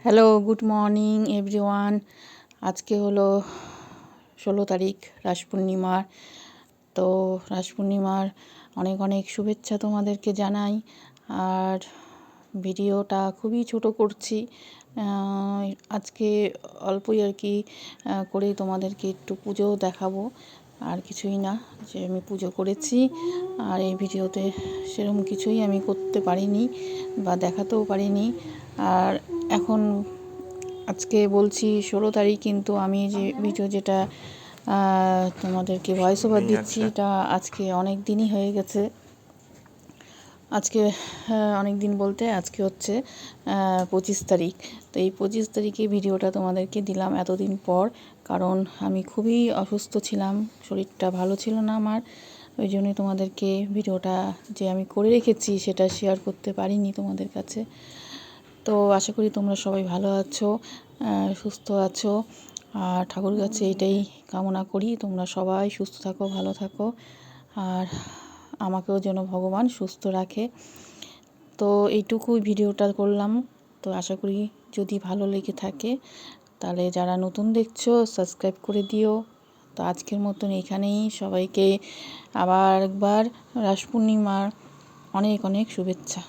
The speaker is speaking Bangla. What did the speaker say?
Hello, good morning everyone. আজকে হলো 16 তারিখ, রাস পূর্ণিমার। তো রাস পূর্ণিমার অনেক অনেক শুভেচ্ছা তোমাদেরকে জানাই। আর ভিডিওটা খুবই ছোট করছি আজকে, অল্পই আর কি করেই তোমাদেরকে একটু পুজো দেখাবো, আর কিছুই না। যে আমি পুজো করেছি, আর এই ভিডিওতে সেরকম কিছুই আমি করতে পারিনি বা দেখাতেও পারিনি। আর এখন আজকে বলছি 16 তারিখ, কিন্তু আমি যে ভিডিও যেটা তোমাদেরকে ভয়েস ওভার দিচ্ছি, এটা আজকে অনেক দিনই হয়ে গেছে। আজকে অনেক দিন বলতে আজকে হচ্ছে 25 তারিখ। তো এই 25 তারিখে ভিডিওটা তোমাদেরকে দিলাম এতদিন পর, কারণ আমি খুবই অসুস্থ ছিলাম, শরীরটা ভালো ছিল না আমার। ওই জন্যই তোমাদেরকে ভিডিওটা যে আমি করে রেখেছি সেটা শেয়ার করতে পারিনি তোমাদের কাছে। তো আশা করি তোমরা সবাই ভালো আছো, সুস্থ আছো। আর ঠাকুর কাছে এটাই কামনা করি, তোমরা সবাই সুস্থ থাকো, ভালো থাকো, আর আমাকেও যেন ভগবান সুস্থ রাখে। তো এইটুকুই ভিডিওটা করলাম। তো আশা করি যদি ভালো লেগে থাকে তাহলে যারা নতুন দেখছো সাবস্ক্রাইব করে দিও। তো আজকের মতন এখানেই, সবাইকে আবার একবার রাস পূর্ণিমার অনেক অনেক শুভেচ্ছা।